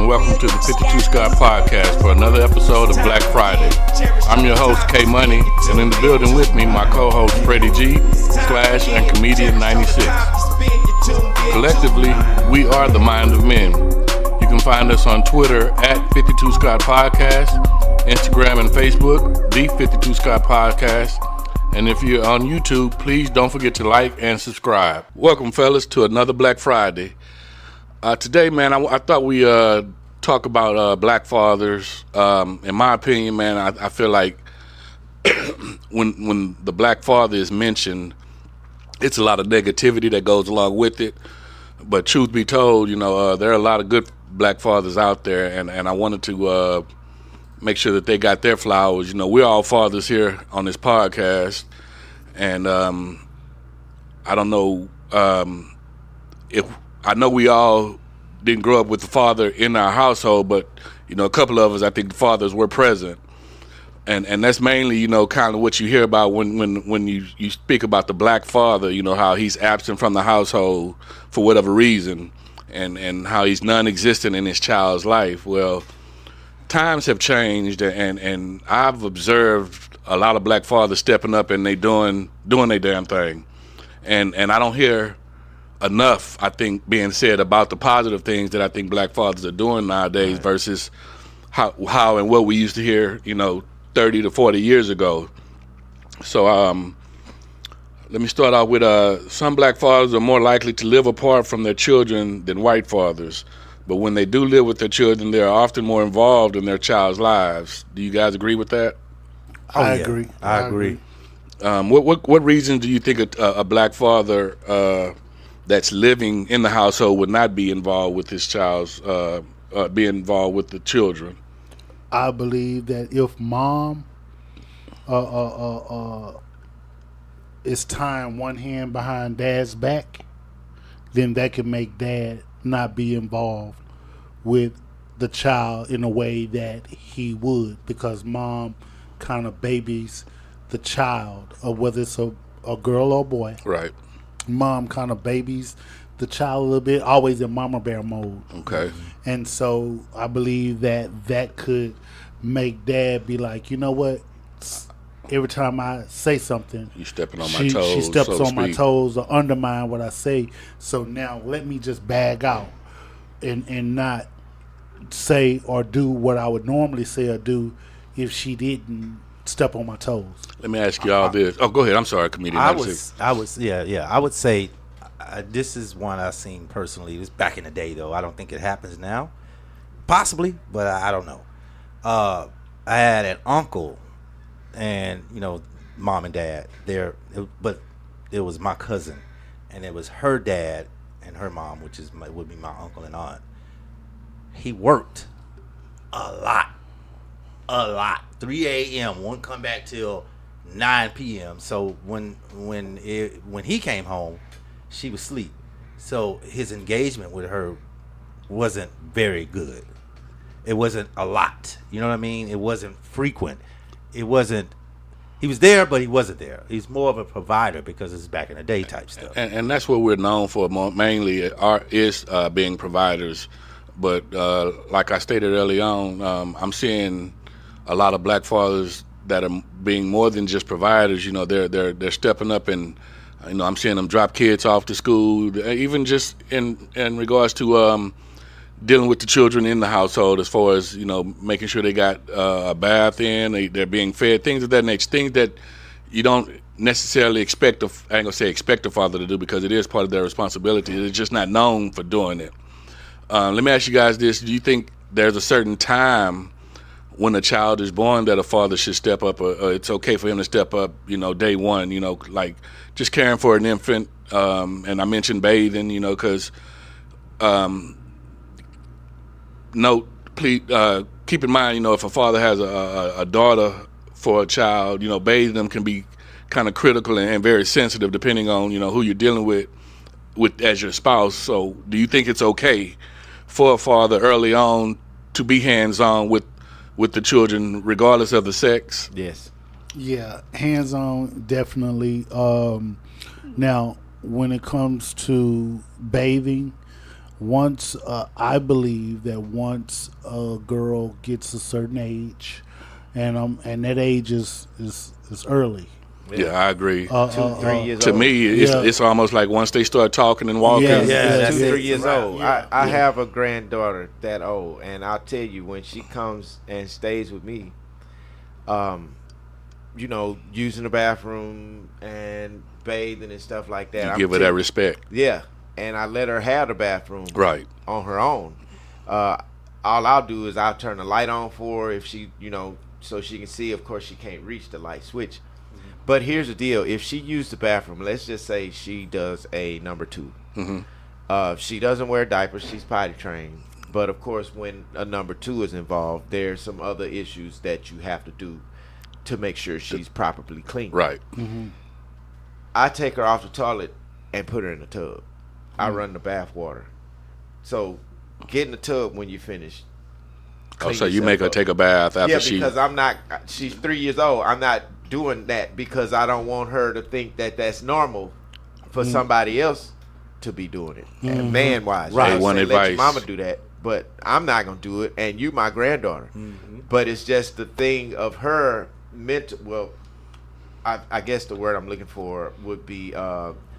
welcome to the 52 Scott Podcast for another episode of Black Friday. I'm your host, K Money, and in the building with me, my co-host, Freddie G, Slash, and Comedian 96. Collectively, we are the Mind of Men. You can find us on Twitter at 52 Scott Podcast, Instagram and Facebook, the 52 Scott Podcast. And if you're on YouTube, please don't forget to like and subscribe. Welcome, fellas, to another Black Friday. Today, man, I thought we talk about black fathers. In my opinion, man, I feel like when the black father is mentioned, it's a lot of negativity that goes along with it. But truth be told, there are a lot of good black fathers out there, and I wanted to make sure that they got their flowers. We're all fathers here on this podcast, and I don't know if I know we all didn't grow up with the father in our household, but a couple of us, I think the fathers were present, and that's mainly kind of what you hear about when you speak about the black father. How he's absent from the household for whatever reason, and how he's non-existent in his child's life. Well, times have changed, and I've observed a lot of black fathers stepping up and they doing their damn thing, and I don't hear enough, I think, being said about the positive things that I think black fathers are doing nowadays, right, versus how and what we used to hear 30 to 40 years ago. So let me start out with some black fathers are more likely to live apart from their children than white fathers. But when they do live with their children, they are often more involved in their child's lives. Do you guys agree with that? I agree. What reason do you think a black father that's living in the household would not be involved with his child's, be involved with the children? I believe that if mom is tying one hand behind dad's back, then that can make dad not be involved with the child in a way that he would, because mom kind of babies the child, or whether it's a girl or a boy. Right. Mom kind of babies the child a little bit, always in mama bear mode. Okay. And so I believe that could make dad be like, you know what? Every time I say something, you stepping on my toes. She steps on my toes or undermine what I say. So now let me just bag out and not say or do what I would normally say or do if she didn't step on my toes. Let me ask you all this. Oh, go ahead. I'm sorry, comedian. I would say this is one I've seen personally. This back in the day, though. I don't think it happens now. Possibly, but I don't know. I had an uncle, and mom and dad there, but it was my cousin, and it was her dad and her mom, which would be my uncle and aunt. He worked a lot. 3 a.m. wouldn't come back till 9 p.m. So when he came home, she was asleep. So his engagement with her wasn't very good. It wasn't a lot. You know what I mean? It wasn't frequent. It wasn't. He was there, but he wasn't there. He's more of a provider because it's back in the day type stuff. And that's what we're known for mainly is being providers. But like I stated early on, I'm seeing a lot of black fathers that are being more than just providers. They're stepping up, and I'm seeing them drop kids off to school, even just in regards to dealing with the children in the household, as far as making sure they got a bath in, they're being fed, things of that nature, things that you don't necessarily expect a father to do, because it is part of their responsibility. They're just not known for doing it. Let me ask you guys this: do you think there's a certain time when a child is born that a father should step up, or it's okay for him to step up, day one, like just caring for an infant, and I mentioned bathing, because please keep in mind, if a father has a daughter for a child, bathing them can be kind of critical and very sensitive depending on, who you're dealing with as your spouse. So do you think it's okay for a father early on to be hands-on with the children, regardless of the sex? Yes. Yeah, hands-on, definitely. Now, when it comes to bathing, once I believe that once a girl gets a certain age, and that age is early. Yeah, I agree. Two, 3 years To old. me, Yeah. it's almost like once they start talking and walking. Yeah, Yeah, that's Two, it. 3 years Right. old. Yeah. I have a granddaughter that old, and I'll tell you, when she comes and stays with me, using the bathroom and bathing and stuff like that. You I'm give her that telling- respect. Yeah, and I let her have the bathroom Right. on her own. All I'll do is I'll turn the light on for her if she, so she can see. Of course, she can't reach the light switch. But here's the deal: if she used the bathroom, let's just say she does a number 2. She doesn't wear diapers. She's potty trained. But of course, when a number 2 is involved, there's some other issues that you have to do to make sure she's properly clean. Right. I take her off the toilet and put her in the tub. I run the bath water. So get in the tub when you finish. Oh, Clean so you yourself make her up. take a bath after Yeah, she. because I'm not. She's 3 years old. I'm not doing that because I don't want her to think that that's normal for somebody else to be doing it. And man wise, Right. One Let advice. your mama do that, but I'm not gonna do it. And you, my granddaughter. But it's just the thing of her mental. Well, I guess the word I'm looking for would be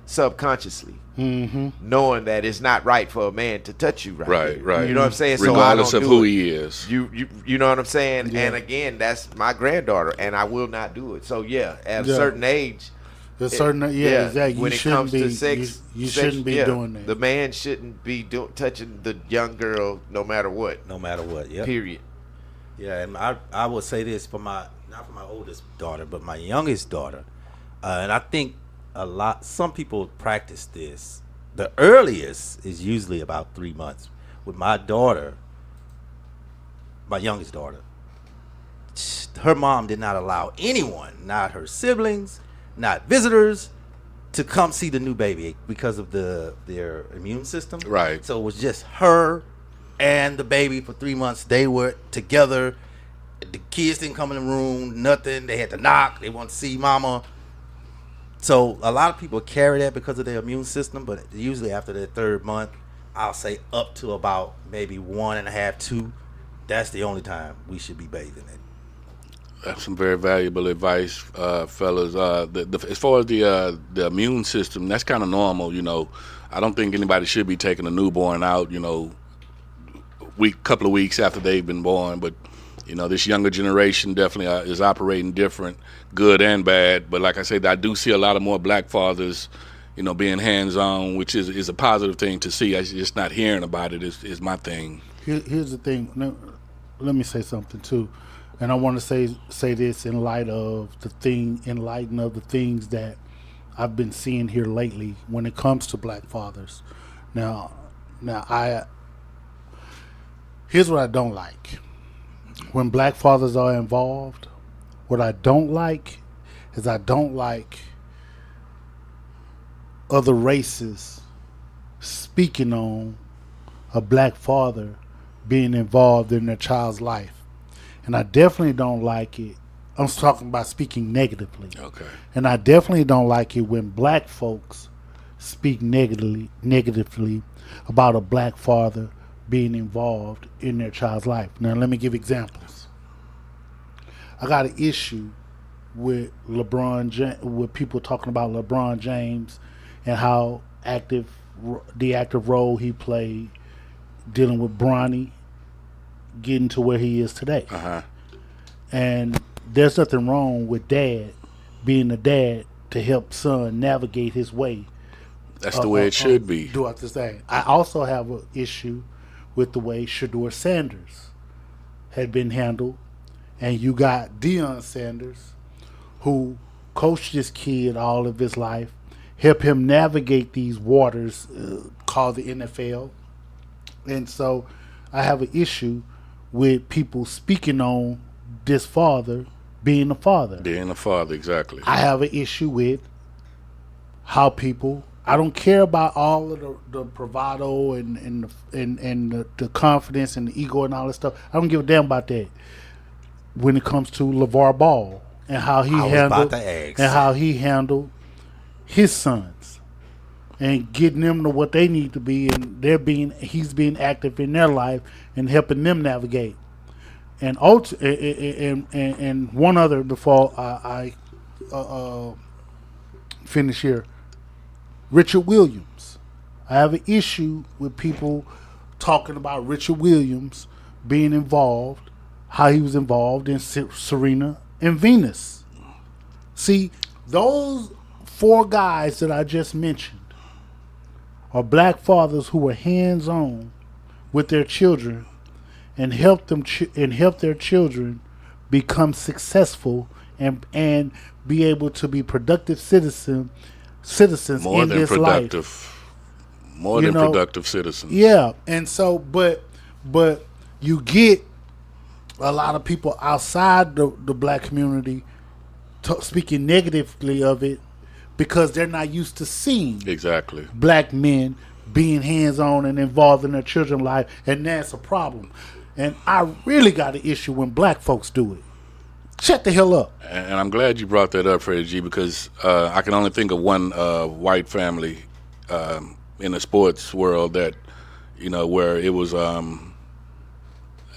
subconsciously. Knowing that it's not right for a man to touch you Right, there. right. You know what I'm saying? Regardless so I of don't do who it. he is. You know what I'm saying? And again, that's my granddaughter, and I will not do it. So yeah, at a Yeah. certain age, There's certain exactly. when You it shouldn't comes be to sex, you shouldn't be doing that. The man shouldn't be touching the young girl, no matter what. No matter what. Yeah. Period. Yeah, and I would say this for not for my oldest daughter, but my youngest daughter, and I think some people practice this. The earliest is usually about 3 months. With my daughter, my youngest daughter, her mom did not allow anyone, not her siblings, not visitors, to come see the new baby because of their immune system. Right. So it was just her and the baby for 3 months. They were together. The kids didn't come in the room, nothing. They had to knock. They wanted to see mama. So a lot of people carry that because of their immune system, but usually after the 3rd month, I'll say up to about maybe 1.5, 2. That's the only time we should be bathing it. That's some very valuable advice, fellas. As far as the immune system, that's kind of normal. I don't think anybody should be taking a newborn out. Couple of weeks after they've been born, but this younger generation definitely is operating different, good and bad. But like I said, I do see a lot of more black fathers, being hands-on, which is a positive thing to see. I just not hearing about it is my thing. Here's the thing. Let me say something too, and I want to say this in light of the things that I've been seeing here lately when it comes to black fathers. Now, here's what I don't like. When black fathers are involved, what I don't like is I don't like other races speaking on a black father being involved in their child's life. And I definitely don't like it. I'm talking about speaking negatively. Okay. And I definitely don't like it when black folks speak negatively about a black father being involved in their child's life. Now, let me give examples. I got an issue with with people talking about LeBron James and how the active role he played dealing with Bronny getting to where he is today. And there's nothing wrong with dad being a dad to help son navigate his way. That's the way it should be. Throughout this thing. I also have an issue with the way Shedeur Sanders had been handled. And you got Deion Sanders, who coached this kid all of his life, helped him navigate these waters called the NFL. And so I have an issue with people speaking on this father being a father. Being a father, exactly. I have an issue with how people. I don't care about all of the bravado and the confidence and the ego and all that stuff. I don't give a damn about that. When it comes to LeVar Ball and how he handled his sons, and getting them to what they need to be, and he's being active in their life and helping them navigate. And and one other before I finish here, Richard Williams. I have an issue with people talking about Richard Williams being involved, how he was involved in Serena and Venus. See, those four guys that I just mentioned are black fathers who were hands-on with their children and help their children become successful and be able to be productive citizens More in than this productive. life. More You than know, productive citizens. Yeah, and so but you get a lot of people outside the black community speaking negatively of it because they're not used to seeing Exactly. black men being hands-on and involved in their children's life, and that's a problem. And I really got an issue when black folks do it. Shut the hell up. And I'm glad you brought that up, Freddie G, because I can only think of one white family in the sports world that, where it was,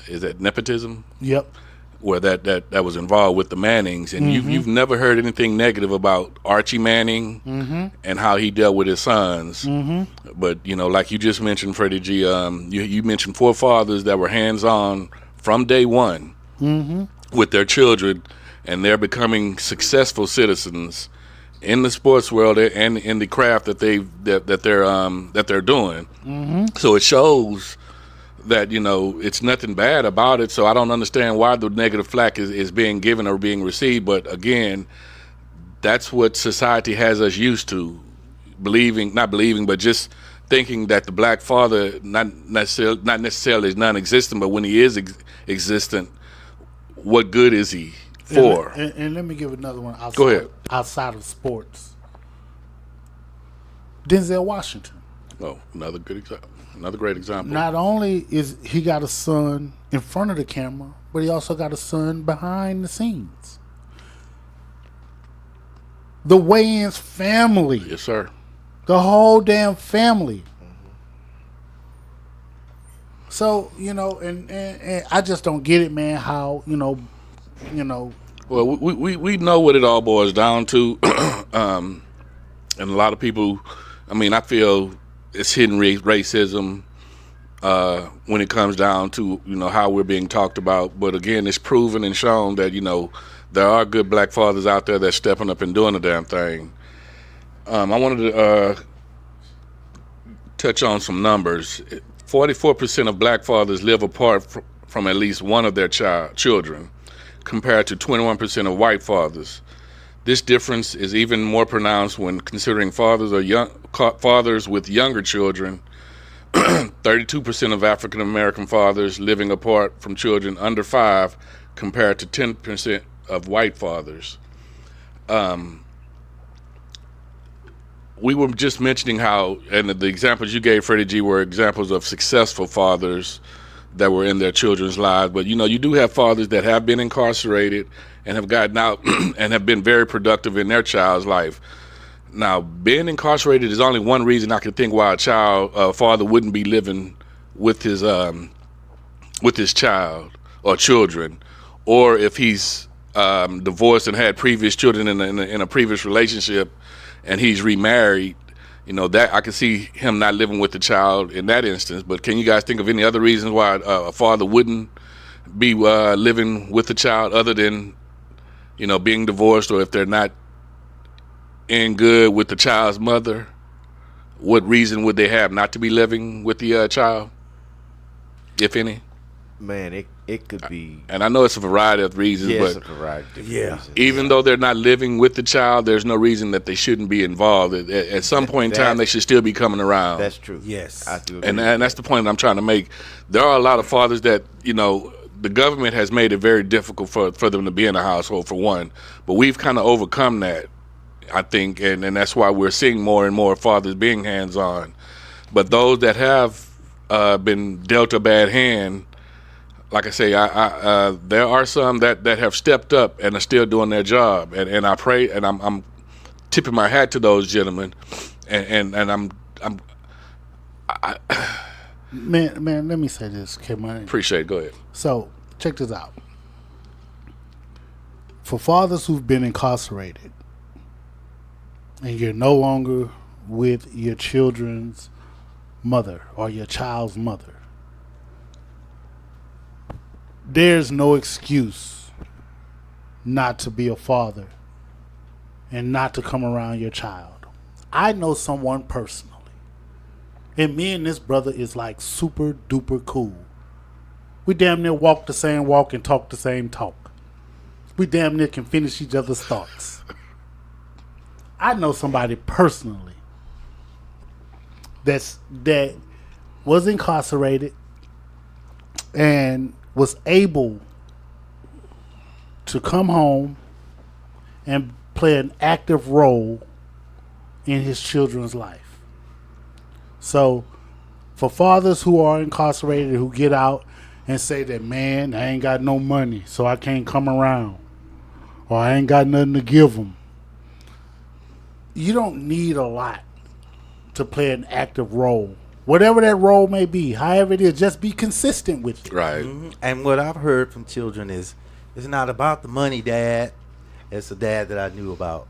is that nepotism? Yep. Where that was involved with the Mannings, and you've never heard anything negative about Archie Manning and how he dealt with his sons. But like you just mentioned, Freddie G, you mentioned four fathers that were hands on from day one with their children, and they're becoming successful citizens in the sports world and in the craft that they're doing. So it shows that it's nothing bad about it. So I don't understand why the negative flack is being given or being received. But again, that's what society has us used to, not believing, but just thinking that the black father not necessarily is non-existent, but when he is existent, what good is he for? And let me give another one outside, Go ahead. outside of sports. Denzel Washington. Oh, another good example. Another great example. Not only is he got a son in front of the camera, but he also got a son behind the scenes. The Wayans family. Yes, sir. The whole damn family. So, and I just don't get it, man, how, Well, we know what it all boils down to. And a lot of people, I feel it's hidden racism when it comes down to, how we're being talked about. But again, it's proven and shown that, there are good black fathers out there that's stepping up and doing the damn thing. I wanted to touch on some numbers. 44% of black fathers live apart from at least one of their children, compared to 21% of white fathers. This difference is even more pronounced when considering fathers with younger children. 32% of African American fathers living apart from children under 5, compared to 10% of white fathers. We were just mentioning how, and the examples you gave, Freddie G, were examples of successful fathers that were in their children's lives. But, you do have fathers that have been incarcerated and have gotten out and have been very productive in their child's life. Now, being incarcerated is only one reason I could think why a father wouldn't be living with his child or children, or if he's divorced and had previous children in a previous relationship, and he's remarried. That I can see him not living with the child in that instance. But can you guys think of any other reasons why a father wouldn't be living with the child other than, being divorced, or if they're not in good with the child's mother? What reason would they have not to be living with the child, if any? Man, it could be. And I know it's a variety of reasons, Yes, but a variety of reasons. even though they're not living with the child, there's no reason that they shouldn't be involved. At some point in time, they should still be coming around. That's true. Yes. I do agree. And that's the point I'm trying to make. There are a lot of fathers that, the government has made it very difficult for them to be in a household, for one. But we've kind of overcome that, I think, and that's why we're seeing more and more fathers being hands-on. But those that have been dealt a bad hand, like I say, there are some that have stepped up and are still doing their job, and I pray, and I'm tipping my hat to those gentlemen and I Man, let me say this, okay, man. appreciate it. Go ahead. So, check this out. For fathers who've been incarcerated and you're no longer with your children's mother or your child's mother, there's no excuse not to be a father and not to come around your child. I know someone personally, and me and this brother is like super duper cool. We damn near walk the same walk and talk the same talk. We damn near can finish each other's thoughts. I know somebody personally that was incarcerated and was able to come home and play an active role in his children's life. So, for fathers who are incarcerated who get out and say that, man, I ain't got no money, so I can't come around, or I ain't got nothing to give them, you don't need a lot to play an active role. Whatever that role may be, however it is, just be consistent with it. Right. And what I've heard from children is, it's not about the money, Dad. It's a dad that I knew about.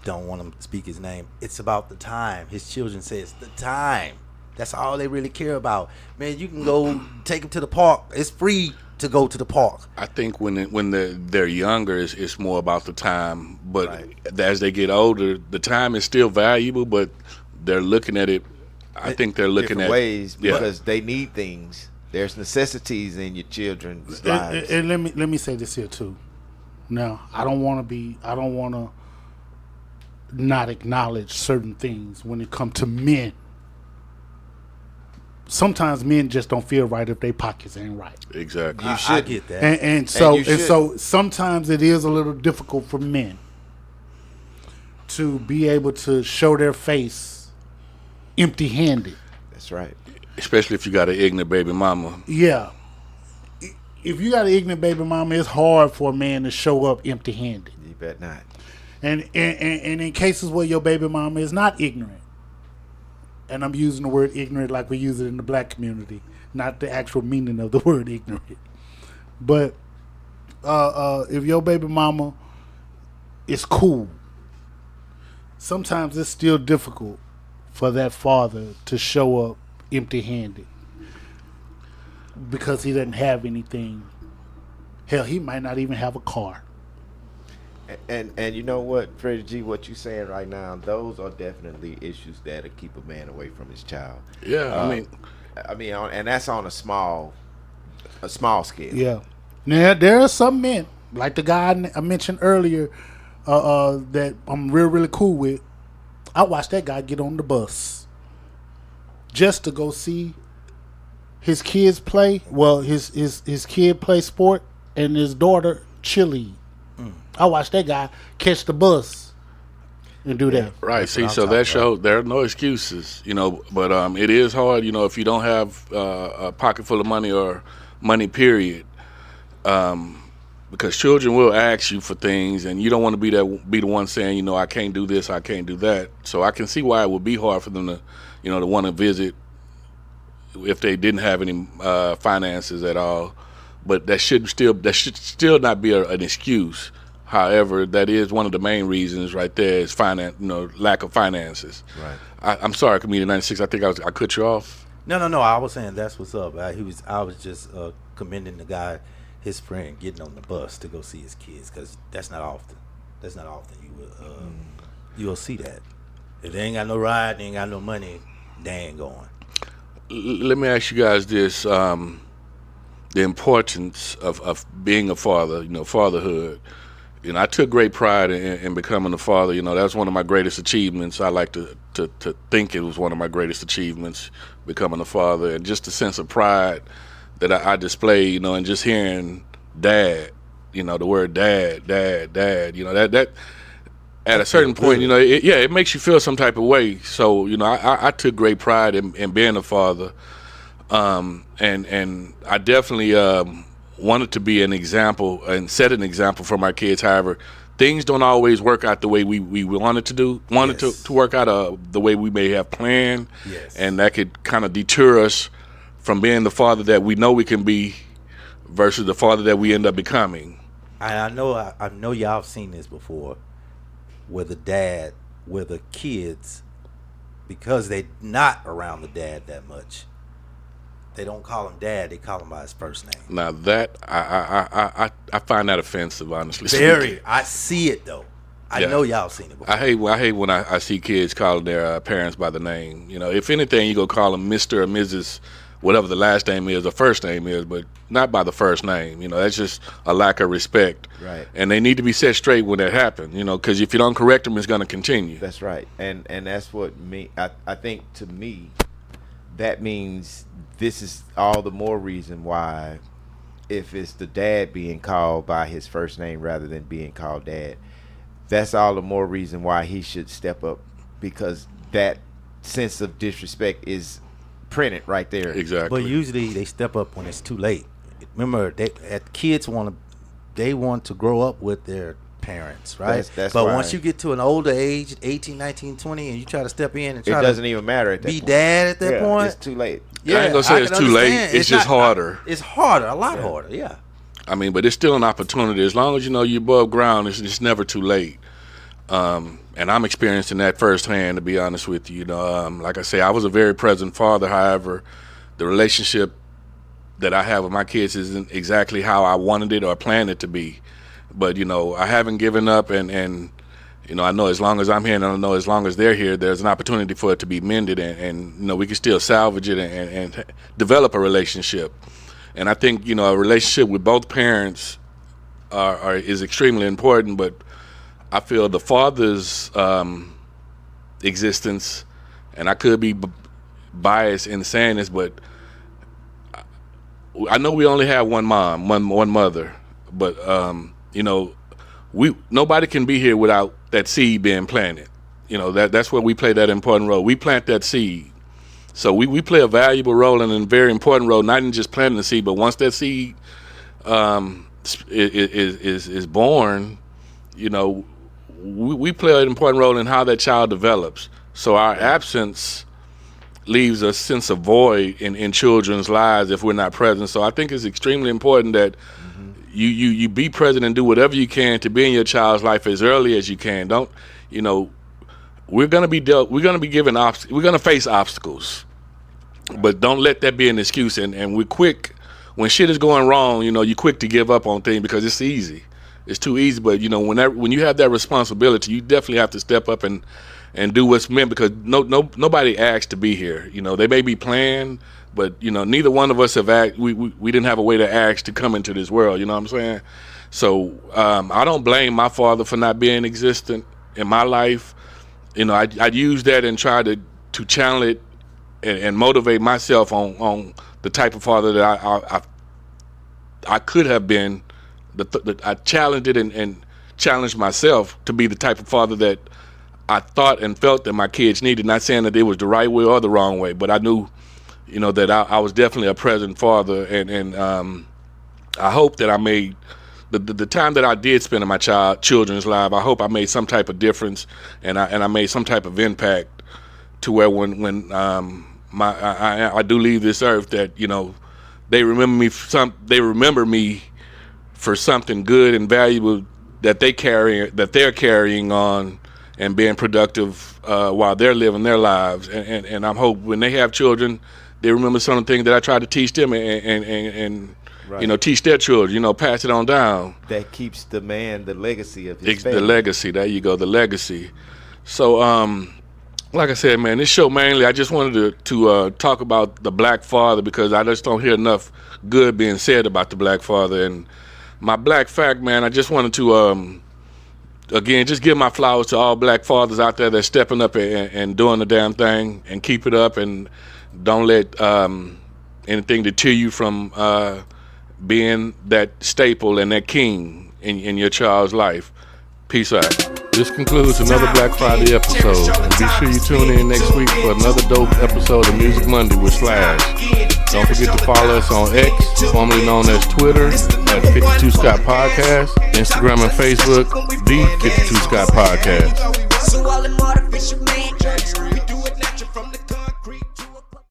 Don't want him to speak his name. It's about the time. His children say it's the time. That's all they really care about. Man, you can go take them to the park. It's free to go to the park. I think when they're younger, it's more about the time. But Right. as they get older, the time is still valuable, but they're looking at it. I think they're looking different at ways yeah. because they need things. There's necessities in your children's lives. And let me say this here too. Now, I don't want to not acknowledge certain things when it comes to men. Sometimes men just don't feel right if their pockets ain't right. Exactly. I get that. And so you sometimes it is a little difficult for men to be able to show their face empty-handed. That's right. Especially if you got an ignorant baby mama. Yeah. If you got an ignorant baby mama, it's hard for a man to show up empty-handed. You bet not. And in cases where your baby mama is not ignorant, and I'm using the word ignorant like we use it in the black community, not the actual meaning of the word ignorant. But if your baby mama is cool, sometimes it's still difficult for that father to show up empty-handed because he doesn't have anything. Hell, he might not even have a car. And you know what, Freddie G, what you saying right now, those are definitely issues that'll keep a man away from his child. Yeah, I mean, and that's on a small scale. Yeah. Now there are some men, like the guy I mentioned earlier, that I'm really cool with. I watched that guy get on the bus just to go see his kids play. Well, his kid play sport and his daughter cheerlead. I watched that guy catch the bus and do that. right. See, so that shows there are no excuses, but it is hard, if you don't have a pocket full of money or money, period. Because children will ask you for things, and you don't want to be the one saying, I can't do this, I can't do that. So I can see why it would be hard for them to, to want to visit if they didn't have any finances at all. But that should still not be an excuse. However, that is one of the main reasons right there is lack of finances. Right. I'm sorry, Comedian 96. I think I cut you off. No. I was saying that's what's up. I was just commending the guy, his friend, getting on the bus to go see his kids, because that's not often. You will see that. If they ain't got no ride, they ain't got no money, they ain't going. Let me ask you guys this: the importance of being a father. Fatherhood. I took great pride in becoming a father. That's one of my greatest achievements. I like to think it was one of my greatest achievements, becoming a father, and just the sense of pride that I display, and just hearing dad, the word dad, that at a certain point, it makes you feel some type of way. So, I took great pride in being a father. And I definitely wanted to be an example and set an example for my kids. However, things don't always work out the way we wanted to work out the way we may have planned. Yes. And that could kind of deter us from being the father that we know we can be versus the father that we end up becoming. I know y'all have seen this before, where the kids, because they not around the dad that much, they don't call him dad, they call him by his first name. Now that I find that offensive, honestly. Very. Speaking. I see it though. I Yeah. know y'all seen it before. I hate when I see kids calling their parents by the name. You know, if anything, you go call them Mr. or Mrs. whatever the last name is or first name is, but not by the first name. You know, that's just a lack of respect. Right. And they need to be set straight when that happens. You know, because if you don't correct them, it's going to continue. That's right. And that's what I think to me, that means this is all the more reason why, if it's the dad being called by his first name rather than being called dad, that's all the more reason why he should step up, because that sense of disrespect is printed right there. Exactly. But usually they step up when it's too late. Remember, kids want to grow up with their parents, right? That's but right. once you get to an older age, 18, 19, 20, and you try to step in and It try doesn't to even matter at that be point. dad at that Yeah, point, it's too late. I ain't gonna say I it's can too late. understand. It's just harder. It's harder, a lot harder. Yeah. I mean, but it's still an opportunity. As long as you know you're above ground, it's never too late. And I'm experiencing that firsthand, to be honest with you. You know, like I say, I was a very present father. However, the relationship that I have with my kids isn't exactly how I wanted it or planned it to be. But, you know, I haven't given up, and you know, I know as long as I'm here and I know as long as they're here, there's an opportunity for it to be mended, and you know, we can still salvage it and develop a relationship. And I think, you know, a relationship with both parents is extremely important, but I feel the father's existence, and I could be biased in saying this, but I know we only have one mom, one mother, but you know, nobody can be here without that seed being planted. You know, that's where we play that important role. We plant that seed, so we play a valuable role and a very important role, not in just planting the seed, but once that seed is born, you know, we play an important role in how that child develops. So our absence leaves a sense of void in children's lives if we're not present. So I think it's extremely important that you be present and do whatever you can to be in your child's life as early as you can. Don't, you know, we're going to face obstacles, but don't let that be an excuse. And we're quick when shit is going wrong. You know, you're quick to give up on things because it's easy. It's too easy. But you know, when you have that responsibility, you definitely have to step up and do what's meant, because nobody asked to be here. You know, they may be planned, but you know, neither one of us have asked. We didn't have a way to ask to come into this world. You know what I'm saying? So I don't blame my father for not being existent in my life. You know, I'd use that and try to channel it and motivate myself on the type of father that I could have been. I challenged it and challenged myself to be the type of father that I thought and felt that my kids needed. Not saying that it was the right way or the wrong way, but I knew, you know, that I was definitely a present father, and I hope that I made the time that I did spend in my children's life. I hope I made some type of difference, and I made some type of impact to where when I do leave this earth, that you know, they remember me for something good and valuable that they're carrying on and being productive while they're living their lives. And I hope when they have children, they remember some of the things that I tried to teach them and Right. you know, teach their children, you know, pass it on down. That keeps the legacy of his The family. legacy, there you go, the legacy. So, like I said, man, this show mainly, I just wanted to talk about the black father, because I just don't hear enough good being said about the black father. And my black fact, man, I just wanted to, again, just give my flowers to all black fathers out there that's stepping up and doing the damn thing, and keep it up, and don't let anything deter you from being that staple and that king in your child's life. Peace out. this concludes another Black Friday episode. And be sure you tune in next week for another dope episode of Music Monday with Slash. Don't forget to follow us on X, formerly known as Twitter, at 52 Scott Podcast, Instagram and Facebook, the 52 Scott Podcast.